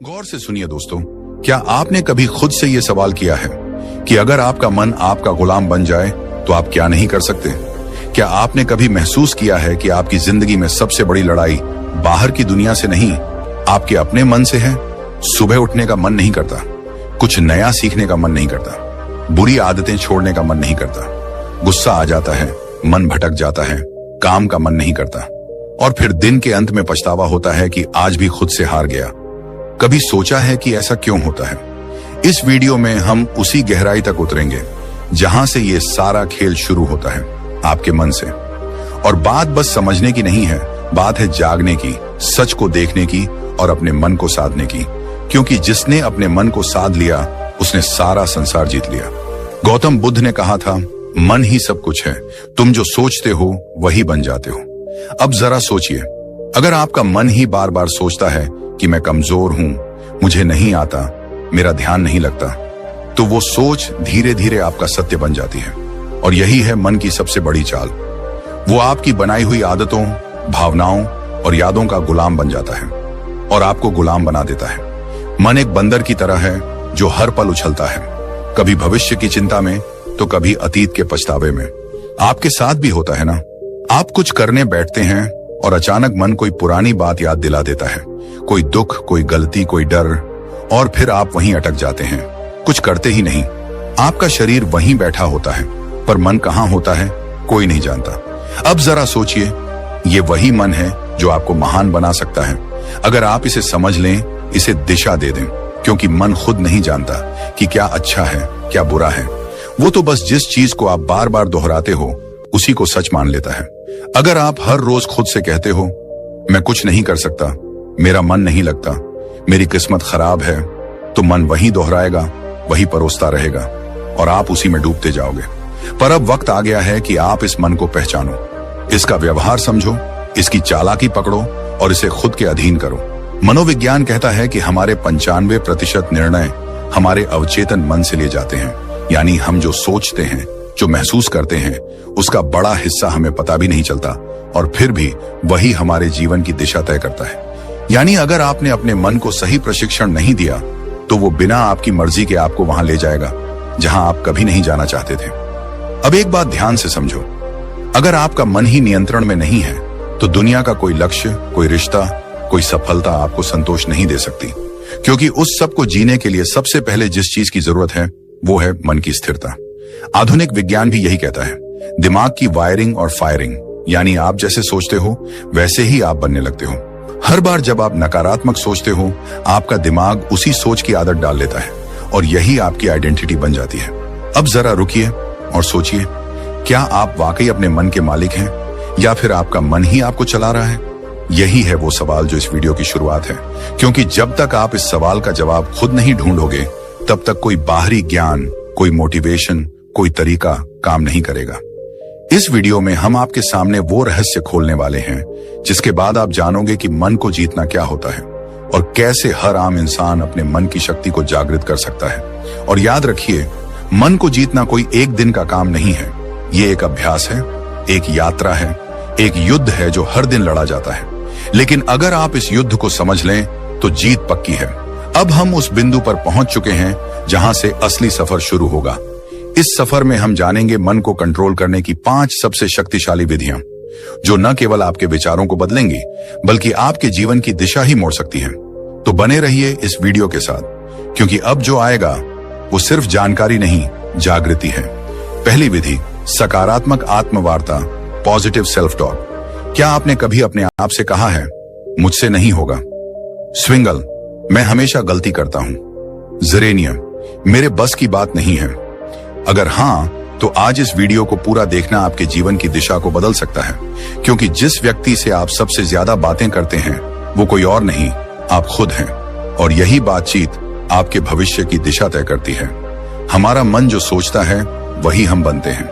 गौर से सुनिए दोस्तों, क्या आपने कभी खुद से ये सवाल किया है कि अगर आपका मन आपका गुलाम बन जाए तो आप क्या नहीं कर सकते? क्या आपने कभी महसूस किया है कि आपकी जिंदगी में सबसे बड़ी लड़ाई बाहर की दुनिया से नहीं, आपके अपने मन से है? सुबह उठने का मन नहीं करता, कुछ नया सीखने का मन नहीं करता, बुरी आदतें छोड़ने का मन नहीं करता, गुस्सा आ जाता है, मन भटक जाता है, काम का मन नहीं करता, और फिर दिन के अंत में पछतावा होता है कि आज भी खुद से हार गया। कभी सोचा है कि ऐसा क्यों होता है? इस वीडियो में हम उसी गहराई तक उतरेंगे जहां से ये सारा खेल शुरू होता है, आपके मन से। और बात बस समझने की नहीं है, बात है जागने की, सच को देखने की और अपने मन को साधने की। क्योंकि जिसने अपने मन को साध लिया उसने सारा संसार जीत लिया। गौतम बुद्ध ने कहा था, मन ही सब कुछ है, तुम जो सोचते हो वही बन जाते हो। अब जरा सोचिए, अगर आपका मन ही बार बार सोचता है कि मैं कमजोर हूं, मुझे नहीं आता, मेरा ध्यान नहीं लगता, तो वो सोच धीरे धीरे आपका सत्य बन जाती है। और यही है मन की सबसे बड़ी चाल। वो आपकी बनाई हुई आदतों, भावनाओं और यादों का गुलाम बन जाता है और आपको गुलाम बना देता है। मन एक बंदर की तरह है जो हर पल उछलता है, कभी भविष्य की चिंता में तो कभी अतीत के पछतावे में। आपके साथ भी होता है ना? आप कुछ करने बैठते हैं और अचानक मन कोई पुरानी बात याद दिला देता है, कोई दुख, कोई गलती, कोई डर, और फिर आप वहीं अटक जाते हैं, कुछ करते ही नहीं। आपका शरीर वहीं बैठा होता है पर मन कहाँ होता है कोई नहीं जानता। अब जरा सोचिए, ये वही मन है जो आपको महान बना सकता है अगर आप इसे समझ लें, इसे दिशा दे दें। क्योंकि मन खुद नहीं जानता कि क्या अच्छा है क्या बुरा है, वो तो बस जिस चीज को आप बार बार दोहराते हो उसी को सच मान लेता है। अगर आप हर रोज खुद से कहते हो, मैं कुछ नहीं कर सकता, मेरा मन नहीं लगता, मेरी किस्मत खराब है, तो मन वही दोहराएगा, वही परोसता रहेगा और आप उसी में डूबते जाओगे। पर अब वक्त आ गया है कि आप इस मन को पहचानो, इसका व्यवहार समझो, इसकी चालाकी पकड़ो और इसे खुद के अधीन करो। मनोविज्ञान कहता है कि हमारे 95% निर्णय हमारे अवचेतन मन से लिए जाते हैं। यानी हम जो सोचते हैं, जो महसूस करते हैं, उसका बड़ा हिस्सा हमें पता भी नहीं चलता और फिर भी वही हमारे जीवन की दिशा तय करता है। यानी अगर आपने अपने मन को सही प्रशिक्षण नहीं दिया तो वो बिना आपकी मर्जी के आपको वहां ले जाएगा जहां आप कभी नहीं जाना चाहते थे। अब एक बात ध्यान से समझो, अगर आपका मन ही नियंत्रण में नहीं है तो दुनिया का कोई लक्ष्य, कोई रिश्ता, कोई सफलता आपको संतोष नहीं दे सकती। क्योंकि उस सब को जीने के लिए सबसे पहले जिस चीज की जरूरत है वो है मन की स्थिरता। आधुनिक विज्ञान भी यही कहता है, दिमाग की वायरिंग और फायरिंग, यानी आप जैसे सोचते हो वैसे ही आप बनने लगते हो। हर बार जब आप नकारात्मक सोचते हो, आपका दिमाग उसी सोच की आदत डाल लेता है और यही आपकी आइडेंटिटी बन जाती है। अब जरा रुकिए और सोचिए, क्या आप वाकई अपने मन के मालिक हैं या फिर आपका मन ही आपको चला रहा है? यही है वो सवाल जो इस वीडियो की शुरुआत है। क्योंकि जब तक आप इस सवाल का जवाब खुद नहीं ढूंढोगे तब तक कोई बाहरी ज्ञान, कोई मोटिवेशन, कोई तरीका काम नहीं करेगा। इस वीडियो में हम आपके सामने वो रहस्य खोलने वाले हैं जिसके बाद आप जानोगे कि मन को जीतना क्या होता है और कैसे हर आम इंसान अपने मन की शक्ति को जागृत कर सकता है। और याद रखिए, मन को जीतना कोई एक दिन का काम नहीं है, ये एक अभ्यास है, एक यात्रा है, एक युद्ध है जो हर दिन लड़ा जाता है। लेकिन अगर आप इस युद्ध को समझ लें तो जीत पक्की है। अब हम उस बिंदु पर पहुंच चुके हैं जहां से असली सफर शुरू होगा। इस सफर में हम जानेंगे मन को कंट्रोल करने की 5 सबसे शक्तिशाली विधियां जो न केवल आपके विचारों को बदलेंगी बल्कि आपके जीवन की दिशा ही मोड़ सकती हैं। तो बने रहिए इस वीडियो के साथ, क्योंकि अब जो आएगा वो सिर्फ जानकारी नहीं, जागृति है। पहली विधि, सकारात्मक आत्मवार्ता, पॉजिटिव सेल्फ टॉक। क्या आपने कभी अपने आप से कहा है, मुझसे नहीं होगा? स्विंगल, मैं हमेशा गलती करता हूं। जरेनियम, मेरे बस की बात नहीं है। अगर हां, तो आज इस वीडियो को पूरा देखना आपके जीवन की दिशा को बदल सकता है। क्योंकि जिस व्यक्ति से आप सबसे ज्यादा बातें करते हैं वो कोई और नहीं, आप खुद हैं। और यही बातचीत आपके भविष्य की दिशा तय करती है। हमारा मन जो सोचता है वही हम बनते हैं।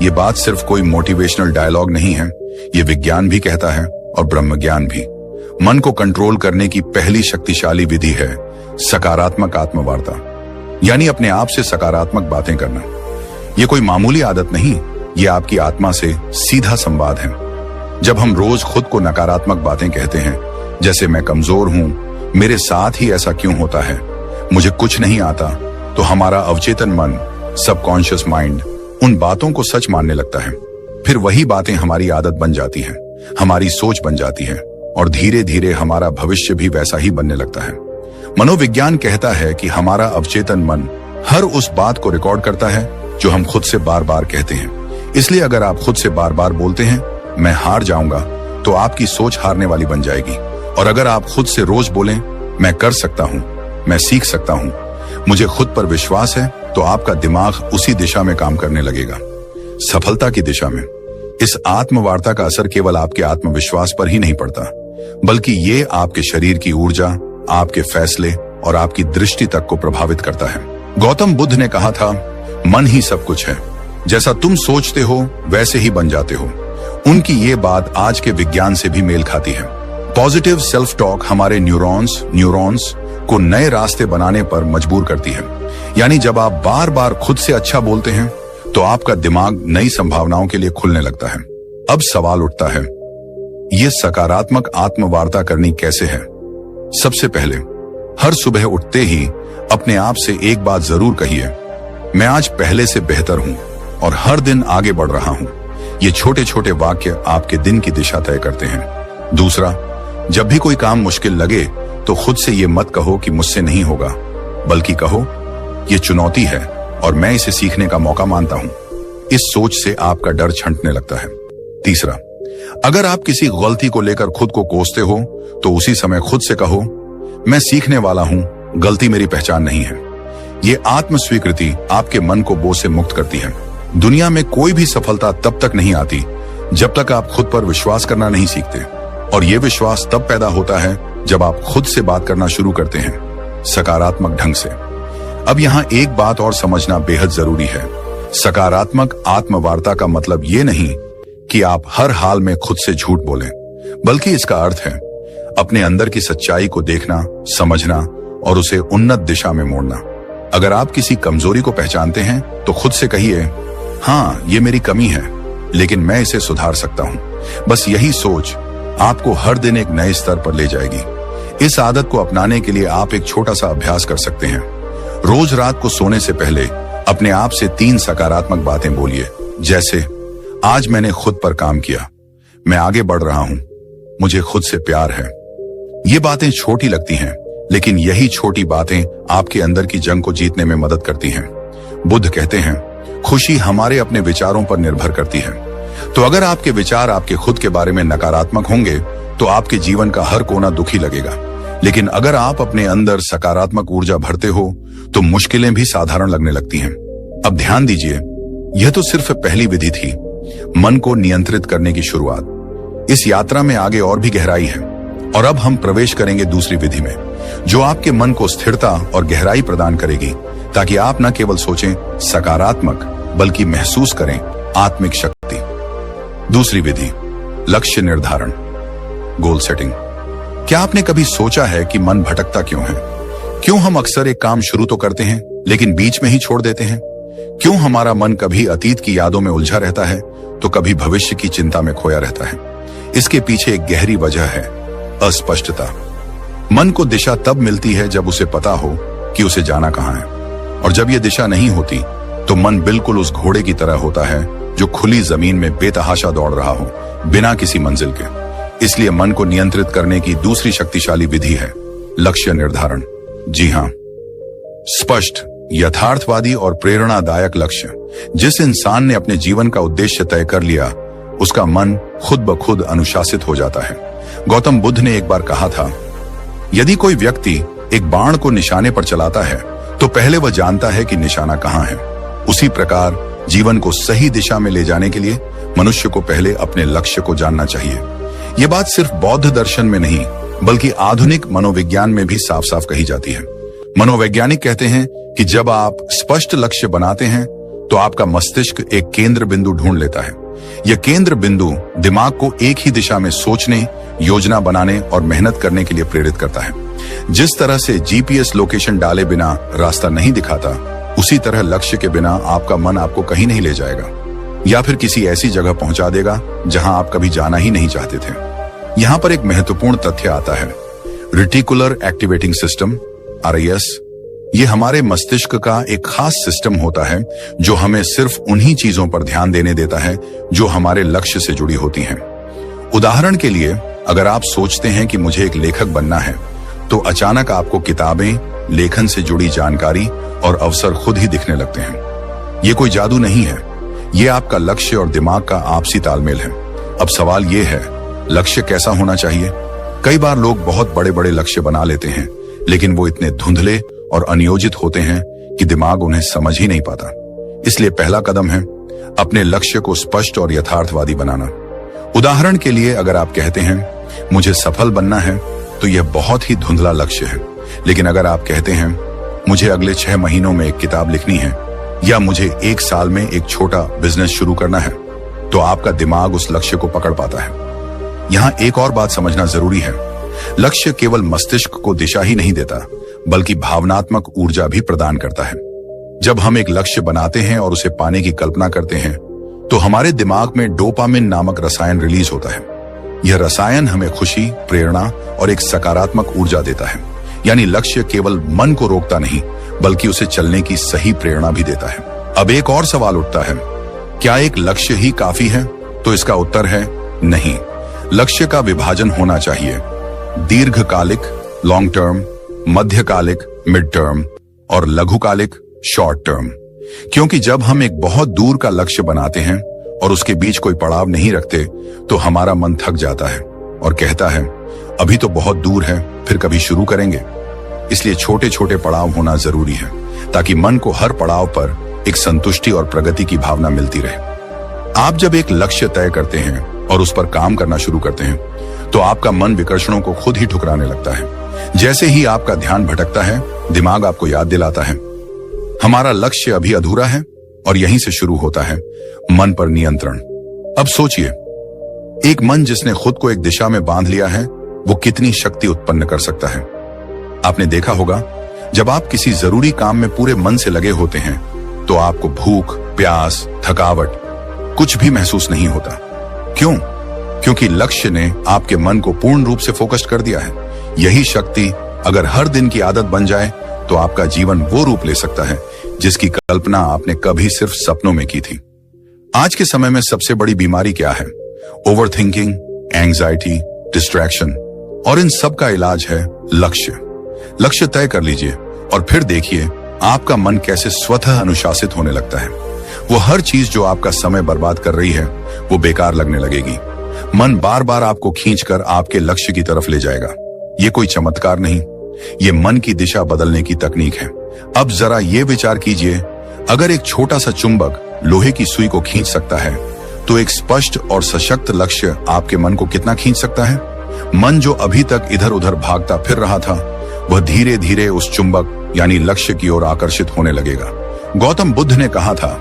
ये बात सिर्फ कोई मोटिवेशनल डायलॉग नहीं है, ये विज्ञान भी कहता है और ब्रह्म ज्ञान भी। मन को कंट्रोल करने की पहली शक्तिशाली विधि है सकारात्मक आत्मवार्ता, यानी अपने आप से सकारात्मक बातें करना। ये कोई मामूली आदत नहीं, ये आपकी आत्मा से सीधा संवाद है। जब हम रोज खुद को नकारात्मक बातें कहते हैं, जैसे मैं कमजोर हूं, मेरे साथ ही ऐसा क्यों होता है, मुझे कुछ नहीं आता, तो हमारा अवचेतन मन, सबकॉन्शियस माइंड उन बातों को सच मानने लगता है। फिर वही बातें हमारी आदत बन जाती हैं, हमारी सोच बन जाती है और धीरे धीरे हमारा भविष्य भी वैसा ही बनने लगता है। मनोविज्ञान कहता है कि हमारा अवचेतन मन हर उस बात को रिकॉर्ड करता है जो हम खुद से बार बार कहते हैं। इसलिए अगर आप खुद से बार बार बोलते हैं मैं हार जाऊंगा, तो आपकी सोच हारने वाली बन जाएगी। और अगर आप खुद से रोज बोलें मैं कर सकता हूं, मैं सीख सकता हूं, मुझे खुद पर विश्वास है, तो आपका दिमाग उसी दिशा में काम करने लगेगा, सफलता की दिशा में। इस आत्मवार्ता का असर केवल आपके आत्मविश्वास पर ही नहीं पड़ता, बल्कि ये आपके शरीर की ऊर्जा, आपके फैसले और आपकी दृष्टि तक को प्रभावित करता है। गौतम बुद्ध ने कहा था, मन ही सब कुछ है, जैसा तुम सोचते हो वैसे ही बन जाते हो। उनकी ये बात आज के विज्ञान से भी मेल खाती है। पॉजिटिव सेल्फ टॉक हमारे न्यूरॉन्स को नए रास्ते बनाने पर मजबूर करती है। यानी जब आप बार बार खुद से अच्छा बोलते हैं तो आपका दिमाग नई संभावनाओं के लिए खुलने लगता है। अब सवाल उठता है, ये सकारात्मक आत्मवार्ता करनी कैसे है? सबसे पहले हर सुबह उठते ही अपने आप से एक बात जरूर कहिए, मैं आज पहले से बेहतर हूं और हर दिन आगे बढ़ रहा हूं। ये छोटे छोटे वाक्य आपके दिन की दिशा तय करते हैं। दूसरा, जब भी कोई काम मुश्किल लगे तो खुद से ये मत कहो कि मुझसे नहीं होगा, बल्कि कहो ये चुनौती है और मैं इसे सीखने का मौका मानता हूं। इस सोच से आपका डर छंटने लगता है। तीसरा, अगर आप किसी गलती को लेकर खुद को कोसते हो तो उसी समय खुद से कहो, मैं सीखने वाला हूं, गलती मेरी पहचान नहीं है। ये आत्म स्वीकृति आपके मन को बोझ से मुक्त करती है। दुनिया में कोई भी सफलता तब तक नहीं आती जब तक आप खुद पर विश्वास करना नहीं सीखते, और ये विश्वास तब पैदा होता है जब आप खुद से बात करना शुरू करते हैं, सकारात्मक ढंग से। अब यहाँ एक बात और समझना बेहद जरूरी है। सकारात्मक आत्मवार्ता का मतलब ये नहीं कि आप हर हाल में खुद से झूठ बोलें, बल्कि इसका अर्थ है अपने अंदर की सच्चाई को देखना, समझना और उसे उन्नत दिशा में मोड़ना। अगर आप किसी कमजोरी को पहचानते हैं तो खुद से कहिए, हाँ ये मेरी कमी है, लेकिन मैं इसे सुधार सकता हूं। बस यही सोच आपको हर दिन एक नए स्तर पर ले जाएगी। इस आदत को अपनाने के लिए आप एक छोटा सा अभ्यास कर सकते हैं। रोज रात को सोने से पहले अपने आप से 3 सकारात्मक बातें बोलिए, जैसे आज मैंने खुद पर काम किया, मैं आगे बढ़ रहा हूं, मुझे खुद से प्यार है। ये बातें छोटी लगती हैं, लेकिन यही छोटी बातें आपके अंदर की जंग को जीतने में मदद करती हैं। बुद्ध कहते हैं, खुशी हमारे अपने विचारों पर निर्भर करती है। तो अगर आपके विचार आपके खुद के बारे में नकारात्मक होंगे तो आपके जीवन का हर कोना दुखी लगेगा। लेकिन अगर आप अपने अंदर सकारात्मक ऊर्जा भरते हो तो मुश्किलें भी साधारण लगने लगती हैं। अब ध्यान दीजिए, यह तो सिर्फ पहली विधि थी, मन को नियंत्रित करने की शुरुआत। इस यात्रा में आगे और भी गहराई है, और अब हम प्रवेश करेंगे दूसरी विधि में, जो आपके मन को स्थिरता और गहराई प्रदान करेगी, ताकि आप न केवल सोचें सकारात्मक, बल्कि महसूस करें आत्मिक शक्ति। दूसरी विधि, लक्ष्य निर्धारण, गोल सेटिंग। क्या आपने कभी सोचा है कि मन भटकता क्यों है? क्यों हम अक्सर एक काम शुरू तो करते हैं लेकिन बीच में ही छोड़ देते हैं? क्यों हमारा मन कभी अतीत की यादों में उलझा रहता है तो कभी भविष्य की चिंता में खोया रहता है? इसके पीछे एक गहरी वजह है, अस्पष्टता। मन को दिशा तब मिलती है जब उसे पता हो कि उसे जाना कहाँ है, और जब यह दिशा नहीं होती तो मन बिल्कुल उस घोड़े की तरह होता है जो खुली जमीन में बेतहाशा दौड़ रहा हो, बिना किसी मंजिल के। इसलिए मन को नियंत्रित करने की दूसरी शक्तिशाली विधि है लक्ष्य निर्धारण। जी हाँ, स्पष्ट, यथार्थवादी और प्रेरणादायक लक्ष्य। जिस इंसान ने अपने जीवन का उद्देश्य तय कर लिया, उसका मन खुद ब खुद अनुशासित हो जाता है। गौतम बुद्ध ने एक बार कहा था, यदि कोई व्यक्ति एक बाण को निशाने पर चलाता है तो पहले वह जानता है कि निशाना कहाँ है। उसी प्रकार जीवन को सही दिशा में ले जाने के लिए मनुष्य को पहले अपने लक्ष्य को जानना चाहिए। यह बात सिर्फ बौद्ध दर्शन में नहीं, बल्कि आधुनिक मनोविज्ञान में भी साफ साफ कही जाती है। मनोवैज्ञानिक कहते हैं कि जब आप स्पष्ट लक्ष्य बनाते हैं तो आपका मस्तिष्क एक केंद्र बिंदु ढूंढ लेता है। यह केंद्र बिंदु दिमाग को एक ही दिशा में सोचने, योजना बनाने और मेहनत करने के लिए प्रेरित करता है। जिस तरह से जीपीएस लोकेशन डाले बिना रास्ता नहीं दिखाता, उसी तरह लक्ष्य के बिना आपका मन आपको कहीं नहीं ले जाएगा, या फिर किसी ऐसी जगह पहुंचा देगा जहां आप कभी जाना ही नहीं चाहते थे। यहां पर एक महत्वपूर्ण तथ्य आता है, रेटिकुलर एक्टिवेटिंग सिस्टम RAS, ये हमारे मस्तिष्क का एक खास सिस्टम होता है जो हमें सिर्फ उन्हीं चीजों पर ध्यान देने देता है जो हमारे लक्ष्य से जुड़ी होती हैं। उदाहरण के लिए, अगर आप सोचते हैं कि मुझे एक लेखक बनना है, तो अचानक आपको किताबें, लेखन से जुड़ी जानकारी और अवसर खुद ही दिखने लगते हैं। ये कोई जादू नहीं है, ये आपका लक्ष्य और दिमाग का आपसी तालमेल है। अब सवाल ये है, लक्ष्य कैसा होना चाहिए? कई बार लोग बहुत बड़े बड़े लक्ष्य बना लेते हैं, लेकिन वो इतने धुंधले और अनियोजित होते हैं कि दिमाग उन्हें समझ ही नहीं पाता। इसलिए पहला कदम है अपने लक्ष्य को स्पष्ट और यथार्थवादी बनाना। उदाहरण के लिए, अगर आप कहते हैं मुझे सफल बनना है, तो यह बहुत ही धुंधला लक्ष्य है। लेकिन अगर आप कहते हैं मुझे अगले 6 महीनों में एक किताब लिखनी है, या मुझे 1 साल में एक छोटा बिजनेस शुरू करना है, तो आपका दिमाग उस लक्ष्य को पकड़ पाता है। यहां एक और बात समझना जरूरी है, लक्ष्य केवल मस्तिष्क को दिशा ही नहीं देता, बल्कि भावनात्मक ऊर्जा भी प्रदान करता है। जब हम एक लक्ष्य बनाते हैं और उसे पाने की कल्पना करते हैं, तो हमारे दिमाग में डोपामिन नामक रसायन रिलीज होता है। यह रसायन हमें खुशी, प्रेरणा और एक सकारात्मक ऊर्जा देता है। यानी लक्ष्य केवल मन को रोकता नहीं, बल्कि उसे चलने की सही प्रेरणा भी देता है। अब एक और सवाल उठता है, क्या एक लक्ष्य ही काफी है? तो इसका उत्तर है नहीं। लक्ष्य का विभाजन होना चाहिए, दीर्घकालिक लॉन्ग टर्म, मध्यकालिक मिड टर्म और लघुकालिक शॉर्ट टर्म। क्योंकि जब हम एक बहुत दूर का लक्ष्य बनाते हैं और उसके बीच कोई पड़ाव नहीं रखते, तो हमारा मन थक जाता है और कहता है अभी तो बहुत दूर है, फिर कभी शुरू करेंगे। इसलिए छोटे छोटे पड़ाव होना जरूरी है, ताकि मन को हर पड़ाव पर एक संतुष्टि और प्रगति की भावना मिलती रहे। आप जब एक लक्ष्य तय करते हैं और उस पर काम करना शुरू करते हैं, तो आपका मन विकर्षणों को खुद ही ठुकराने लगता है। जैसे ही आपका ध्यान भटकता है, दिमाग आपको याद दिलाता है हमारा लक्ष्य अभी अधूरा है, और यहीं से शुरू होता है मन पर नियंत्रण। अब सोचिए, एक मन जिसने खुद को एक दिशा में बांध लिया है, वो कितनी शक्ति उत्पन्न कर सकता है। आपने देखा होगा, जब आप किसी जरूरी काम में पूरे मन से लगे होते हैं, तो आपको भूख, प्यास, थकावट कुछ भी महसूस नहीं होता। क्यों? क्योंकि लक्ष्य ने आपके मन को पूर्ण रूप से फोकस्ड कर दिया है। यही शक्ति अगर हर दिन की आदत बन जाए, तो आपका जीवन वो रूप ले सकता है जिसकी कल्पना आपने कभी सिर्फ सपनों में की थी। आज के समय में सबसे बड़ी बीमारी क्या है? ओवर थिंकिंग, एंजाइटी, डिस्ट्रैक्शन, और इन सब का इलाज है लक्ष्य। लक्ष्य तय कर लीजिए और फिर देखिए आपका मन कैसे स्वतः अनुशासित होने लगता है। वो हर चीज जो आपका समय बर्बाद कर रही है, वो बेकार लगने लगेगी। मन बार बार आपको खींचकर आपके लक्ष्य की तरफ ले जाएगा। ये कोई चमत्कार नहीं, ये मन की दिशा बदलने की तकनीक है। अब जरा ये विचार कीजिए, अगर एक छोटा सा चुंबक लोहे की सुई को खींच सकता है, तो एक स्पष्ट और सशक्त लक्ष्य आपके मन को कितना खींच सकता है? मन जो अभी तक इधर उधर भागता फिर रहा था, वह धीरे धीरे उस चुंबक यानी लक्ष्य की ओर आकर्षित होने लगेगा। गौतम बुद्ध ने कहा था,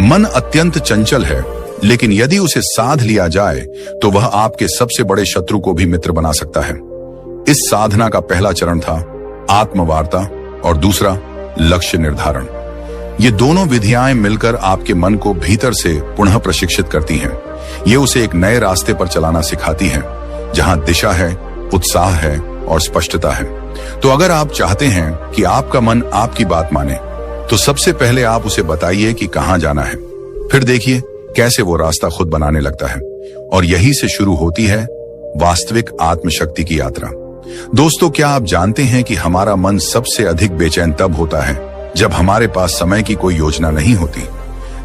मन अत्यंत चंचल है, लेकिन यदि उसे साध लिया जाए, तो वह आपके सबसे बड़े शत्रु को भी मित्र बना सकता है। इस साधना का पहला चरण था आत्मवार्ता और दूसरा लक्ष्य निर्धारण। ये दोनों विधियां मिलकर आपके मन को भीतर से पुनः प्रशिक्षित करती हैं। ये उसे एक नए रास्ते पर चलाना सिखाती हैं, जहां दिशा है, उत्साह है और स्पष्टता है। तो अगर आप चाहते हैं कि आपका मन आपकी बात माने, तो सबसे पहले आप उसे बताइए कि कहां जाना है। फिर देखिए कैसे वो रास्ता खुद बनाने लगता है। और यही से शुरू होती है वास्तविक आत्मशक्ति की यात्रा। दोस्तों, क्या आप जानते हैं कि हमारा मन सबसे अधिक बेचैन तब होता है जब हमारे पास समय की कोई योजना नहीं होती,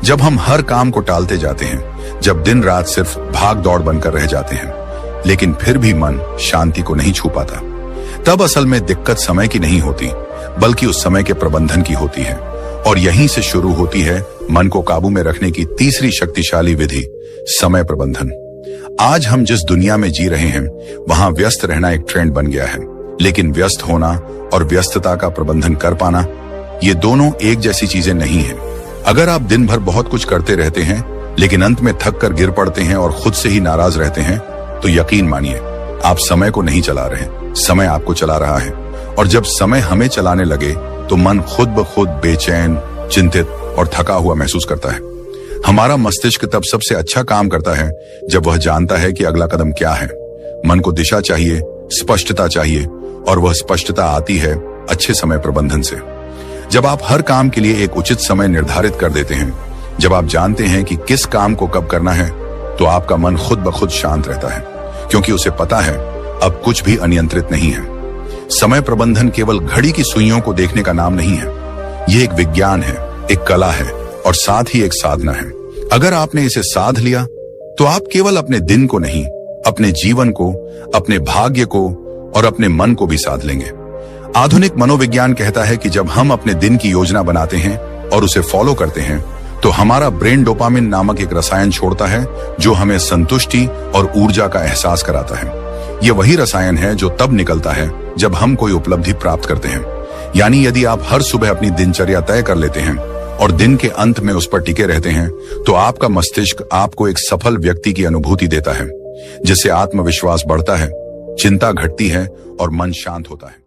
जब हम हर काम को टालते जाते हैं, जब दिन रात सिर्फ भाग दौड़ बनकर रह जाते हैं, लेकिन फिर भी मन शांति को नहीं छू पाता। तब असल में दिक्कत समय की नहीं होती, बल्कि उस समय के प्रबंधन की होती है। और यहीं से शुरू होती है मन को काबू में रखने की तीसरी शक्तिशाली विधि, समय प्रबंधन। आज हम जिस दुनिया में जी रहे हैं, वहां व्यस्त रहना एक ट्रेंड बन गया है, लेकिन व्यस्त होना और व्यस्तता का प्रबंधन कर पाना, ये दोनों एक जैसी चीजें नहीं है। अगर आप दिन भर बहुत कुछ करते रहते हैं, लेकिन अंत में थक कर गिर पड़ते हैं और खुद से ही नाराज रहते हैं, तो यकीन मानिए आप समय को नहीं चला रहे, समय आपको चला रहा है। और जब समय हमें चलाने लगे, तो मन खुद ब खुद बेचैन, चिंतित और थका हुआ महसूस करता है। हमारा मस्तिष्क तब सबसे अच्छा काम करता है जब वह जानता है कि अगला कदम क्या है। मन को दिशा चाहिए, स्पष्टता चाहिए और वह स्पष्टता आती है अच्छे समय प्रबंधन से। जब आप हर काम के लिए एक उचित समय निर्धारित कर देते हैं, जब आप जानते हैं कि किस काम को कब करना है, तो आपका मन खुद ब खुद शांत रहता है, क्योंकि उसे पता है अब कुछ भी अनियंत्रित नहीं है। समय प्रबंधन केवल घड़ी की सुइयों को देखने का नाम नहीं है। यह एक विज्ञान है, एक कला है और साथ ही एक साधना है। अगर आपने इसे साध लिया तो आप केवल अपने दिन को नहीं, अपने जीवन को, अपने भाग्य को और अपने मन को भी साध लेंगे। आधुनिक मनोविज्ञान कहता है कि जब हम अपने दिन की योजना बनाते हैं और उसे फॉलो करते हैं, तो हमारा ब्रेन डोपामिन नामक एक रसायन छोड़ता है जो हमें संतुष्टि और ऊर्जा का एहसास कराता है। यह वही रसायन है जो तब निकलता है जब हम कोई उपलब्धि प्राप्त करते हैं। यानी यदि आप हर सुबह अपनी दिनचर्या तय कर लेते हैं और दिन के अंत में उस पर टिके रहते हैं, तो आपका मस्तिष्क आपको एक सफल व्यक्ति की अनुभूति देता है, जिससे आत्मविश्वास बढ़ता है, चिंता घटती है और मन शांत होता है।